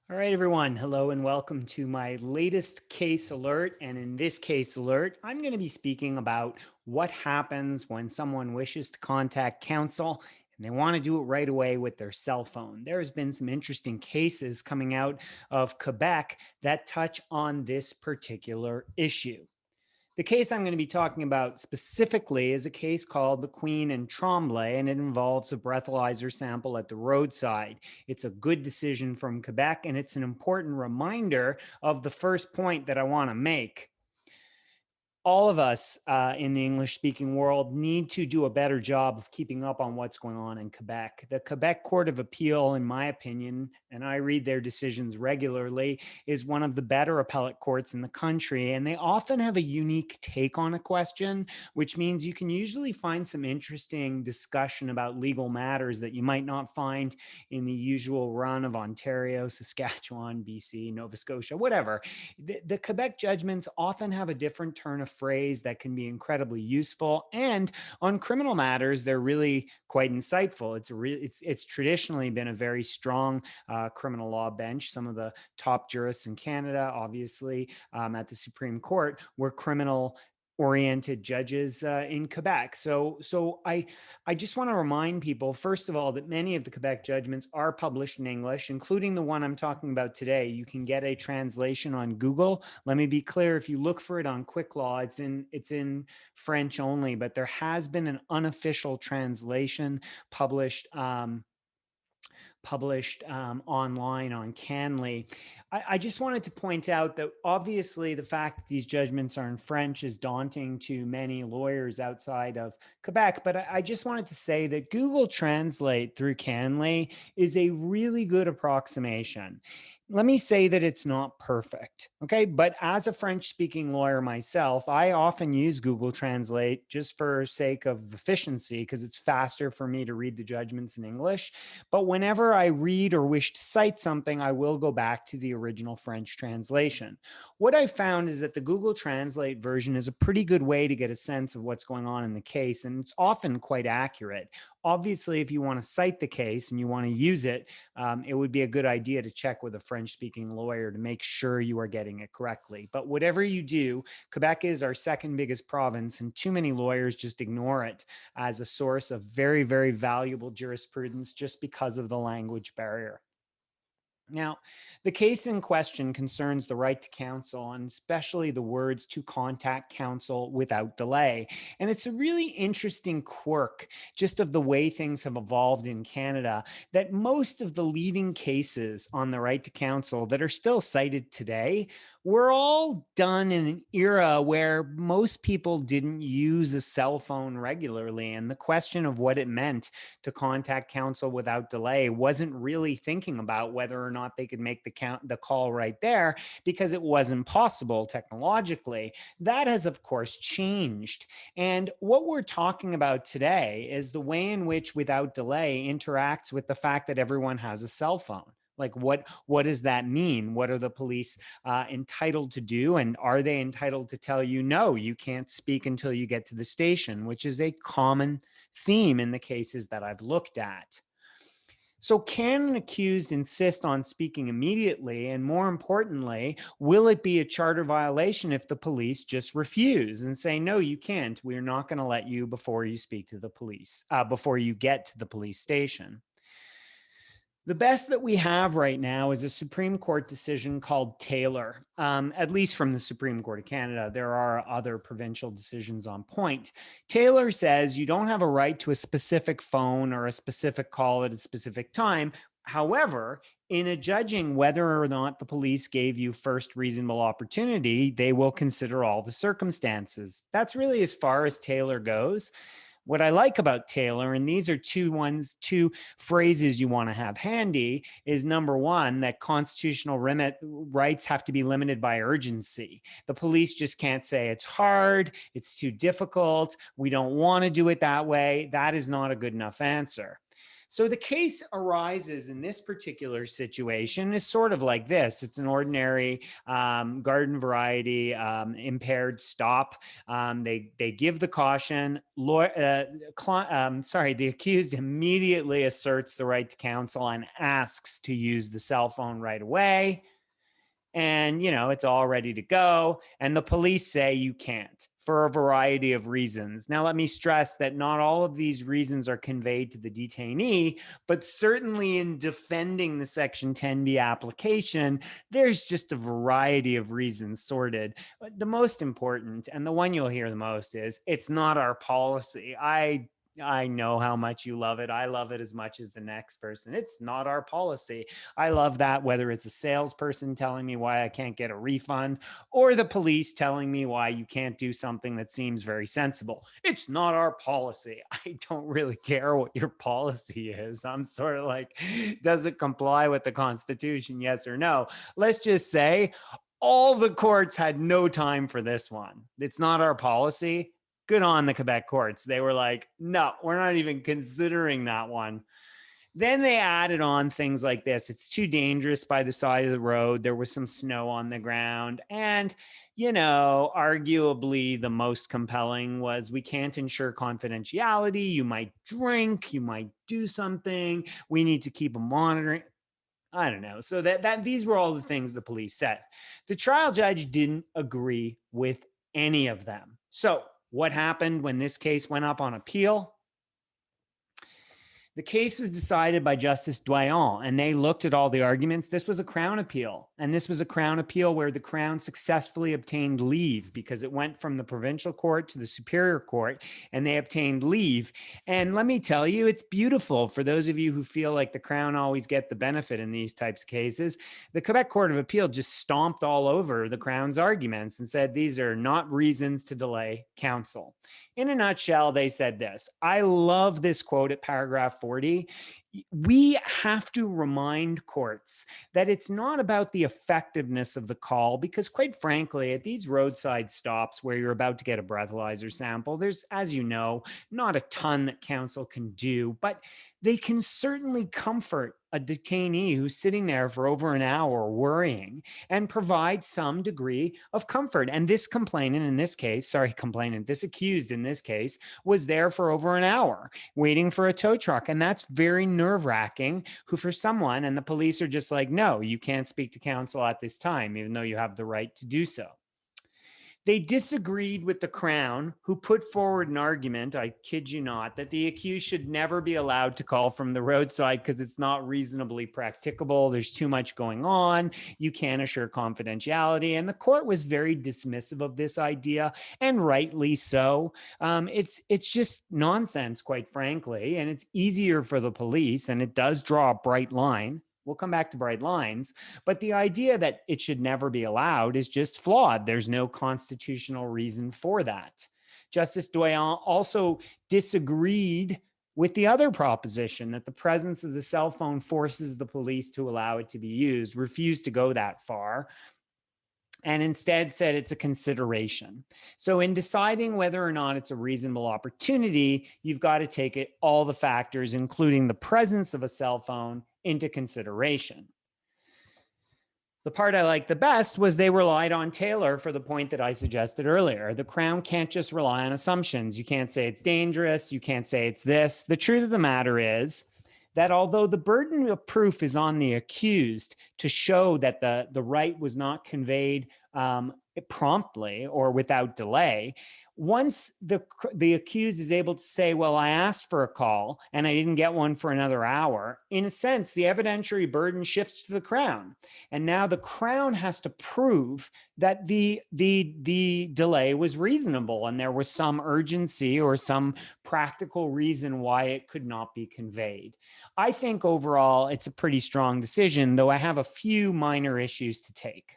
All right, everyone. Hello and welcome to my latest case alert. And in this case alert, I'm going to be speaking about what happens when someone wishes to contact counsel and they want to do it right away with their cell phone. There's been some interesting cases coming out of Quebec that touch on this particular issue. The case I'm going to be talking about specifically is a case called the Queen and Tremblay, and it involves a breathalyzer sample at the roadside. It's a good decision from Quebec, and it's an important reminder of the first point that I want to make. All of us in the English speaking world need to do a better job of keeping up on what's going on in Quebec. The Quebec Court of Appeal, in my opinion, and I read their decisions regularly, is one of the better appellate courts in the country. And they often have a unique take on a question, which means you can usually find some interesting discussion about legal matters that you might not find in the usual run of Ontario, Saskatchewan, BC, Nova Scotia, whatever. The Quebec judgments often have a different turn of phrase that can be incredibly useful. And on criminal matters, they're really quite insightful. It's traditionally been a very strong criminal law bench. Some of the top jurists in Canada, obviously, at the Supreme Court, were criminal oriented judges in Quebec. So I just want to remind people, first of all, that many of the Quebec judgments are published in English, including the one I'm talking about today. You can get a translation on Google. Let me be clear: if you look for it on Quick Law, it's in French only, but there has been an unofficial translation published. Online on Canley. I just wanted to point out that obviously the fact that these judgments are in French is daunting to many lawyers outside of Quebec. But I just wanted to say that Google Translate through Canley is a really good approximation. Let me say that it's not perfect, okay? But as a French-speaking lawyer myself, I often use Google Translate just for sake of efficiency because it's faster for me to read the judgments in English. But whenever I read or wish to cite something, I will go back to the original French translation. What I found is that the Google Translate version is a pretty good way to get a sense of what's going on in the case, and it's often quite accurate. Obviously, if you want to cite the case and you want to use it, it would be a good idea to check with a French-speaking lawyer to make sure you are getting it correctly. But whatever you do, Quebec is our second biggest province, and too many lawyers just ignore it as a source of very, very valuable jurisprudence just because of the language barrier. Now, the case in question concerns the right to counsel, and especially the words to contact counsel without delay. And it's a really interesting quirk just of the way things have evolved in Canada, that most of the leading cases on the right to counsel that are still cited today were all done in an era where most people didn't use a cell phone regularly. And the question of what it meant to contact counsel without delay wasn't really thinking about whether or not they could make the call right there, because it wasn't possible technologically. That has, of course, changed. And what we're talking about today is the way in which without delay interacts with the fact that everyone has a cell phone. Like, what does that mean? What are the police entitled to do? And are they entitled to tell you, no, you can't speak until you get to the station, which is a common theme in the cases that I've looked at. So can an accused insist on speaking immediately? And more importantly, will it be a charter violation if the police just refuse and say, no, you can't. We're not going to let you before you speak to the police, before you get to the police station? The best that we have right now is a Supreme Court decision called Taylor, at least from the Supreme Court of Canada. There are other provincial decisions on point. Taylor says you don't have a right to a specific phone or a specific call at a specific time. However, in adjudging whether or not the police gave you first reasonable opportunity, they will consider all the circumstances. That's really as far as Taylor goes. What I like about Taylor, and these are two phrases you want to have handy, is number one, that constitutional rights have to be limited by urgency. The police just can't say it's hard, it's too difficult, we don't want to do it that way. That is not a good enough answer. So the case arises in this particular situation is sort of like this. It's an ordinary garden variety impaired stop. They give the caution. The accused immediately asserts the right to counsel and asks to use the cell phone right away. And, it's all ready to go. And the police say you can't for a variety of reasons. Now, let me stress that not all of these reasons are conveyed to the detainee, but certainly in defending the Section 10B application, there's just a variety of reasons sorted. But the most important, and the one you'll hear the most, is it's not our policy. I know how much you love it. I love it as much as the next person. It's not our policy. I love that, whether it's a salesperson telling me why I can't get a refund or the police telling me why you can't do something that seems very sensible. It's not our policy. I don't really care what your policy is. I'm sort of like, does it comply with the Constitution? Yes or no? Let's just say all the courts had no time for this one. It's not our policy. Good on the Quebec courts. They were like, no, we're not even considering that one. Then they added on things like this. It's too dangerous by the side of the road. There was some snow on the ground. And, arguably the most compelling was we can't ensure confidentiality. You might drink, you might do something. We need to keep a monitoring. I don't know. So that these were all the things the police said. The trial judge didn't agree with any of them. So what happened when this case went up on appeal? The case was decided by Justice Doyon, and they looked at all the arguments. This was a Crown appeal, and this was a Crown appeal where the Crown successfully obtained leave because it went from the provincial court to the Superior Court, and they obtained leave. And let me tell you, it's beautiful for those of you who feel like the Crown always get the benefit in these types of cases. The Quebec Court of Appeal just stomped all over the Crown's arguments and said these are not reasons to delay counsel. In a nutshell, they said this. I love this quote at paragraph 40. We have to remind courts that it's not about the effectiveness of the call, because quite frankly, at these roadside stops where you're about to get a breathalyzer sample, there's, as you know, not a ton that counsel can do, but they can certainly comfort a detainee who's sitting there for over an hour worrying and provide some degree of comfort. And this this accused in this case was there for over an hour waiting for a tow truck. And that's very nerve-wracking for someone. And the police are just like, no, you can't speak to counsel at this time, even though you have the right to do so. They disagreed with the Crown, who put forward an argument, I kid you not, that the accused should never be allowed to call from the roadside because it's not reasonably practicable. There's too much going on. You can't assure confidentiality. And the court was very dismissive of this idea, and rightly so. It's just nonsense, quite frankly, and it's easier for the police, and it does draw a bright line. We'll come back to bright lines, but the idea that it should never be allowed is just flawed. There's no constitutional reason for that. Justice Doyon also disagreed with the other proposition that the presence of the cell phone forces the police to allow it to be used, refused to go that far, and instead said it's a consideration. So in deciding whether or not it's a reasonable opportunity, you've got to take all the factors, including the presence of a cell phone, into consideration. The part I liked the best was they relied on Taylor for the point that I suggested earlier. The Crown can't just rely on assumptions. You can't say it's dangerous. You can't say it's this. The truth of the matter is that although the burden of proof is on the accused to show that the right was not conveyed promptly or without delay, once the accused is able to say, well, I asked for a call and I didn't get one for another hour, in a sense, the evidentiary burden shifts to the Crown. And now the Crown has to prove that the delay was reasonable and there was some urgency or some practical reason why it could not be conveyed. I think overall it's a pretty strong decision, though I have a few minor issues to take.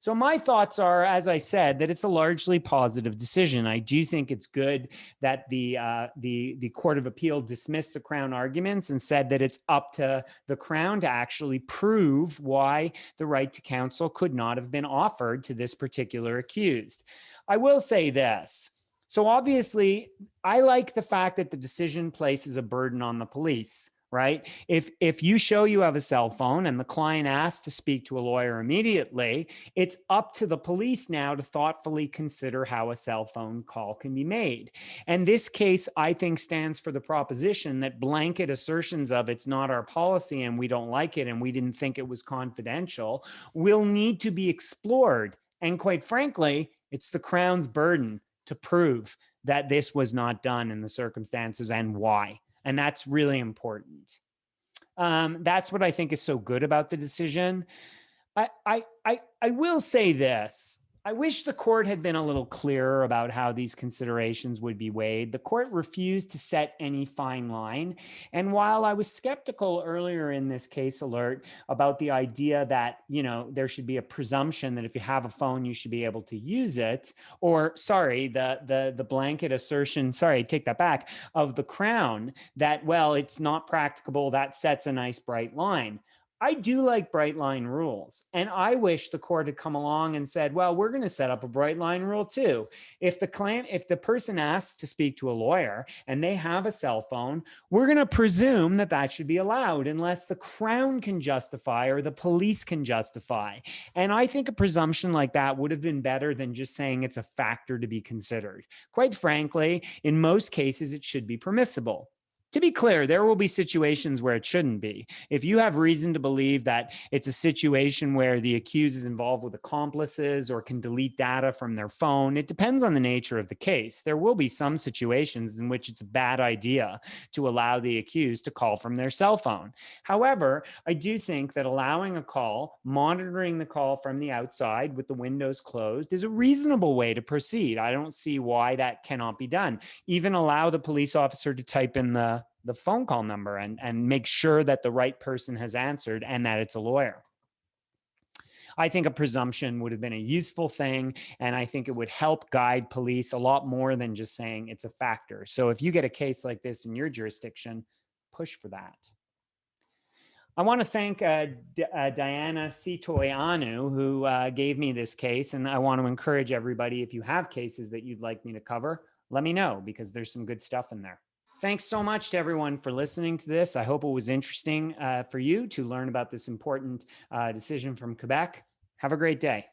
So my thoughts are, as I said, that it's a largely positive decision. I do think it's good that the Court of Appeal dismissed the Crown arguments and said that it's up to the Crown to actually prove why the right to counsel could not have been offered to this particular accused. I will say this. So obviously, I like the fact that the decision places a burden on the police. right? If you show you have a cell phone and the client asks to speak to a lawyer immediately, it's up to the police now to thoughtfully consider how a cell phone call can be made. And this case, I think, stands for the proposition that blanket assertions of it's not our policy and we don't like it and we didn't think it was confidential will need to be explored. And quite frankly, it's the Crown's burden to prove that this was not done in the circumstances and why. And that's really important. That's what I think is so good about the decision. I will say this. I wish the court had been a little clearer about how these considerations would be weighed. The court refused to set any fine line. And while I was skeptical earlier in this case alert about the idea that, there should be a presumption that if you have a phone, you should be able to use it, or sorry, the blanket assertion, sorry, take that back, of the Crown that, well, it's not practicable, that sets a nice bright line. I do like bright line rules. And I wish the court had come along and said, well, we're going to set up a bright line rule too. If the person asks to speak to a lawyer and they have a cell phone, we're going to presume that that should be allowed unless the Crown can justify or the police can justify. And I think a presumption like that would have been better than just saying it's a factor to be considered. Quite frankly, in most cases, it should be permissible. To be clear, there will be situations where it shouldn't be. If you have reason to believe that it's a situation where the accused is involved with accomplices or can delete data from their phone, it depends on the nature of the case. There will be some situations in which it's a bad idea to allow the accused to call from their cell phone. However, I do think that allowing a call, monitoring the call from the outside with the windows closed, is a reasonable way to proceed. I don't see why that cannot be done. Even allow the police officer to type in the phone call number and make sure that the right person has answered and that it's a lawyer. I think a presumption would have been a useful thing, and I think it would help guide police a lot more than just saying it's a factor. So if you get a case like this in your jurisdiction, push for that. I want to thank Diana Sitoyanu, who gave me this case, and I want to encourage everybody, if you have cases that you'd like me to cover, let me know, because there's some good stuff in there. Thanks so much to everyone for listening to this. I hope it was interesting for you to learn about this important decision from Quebec. Have a great day.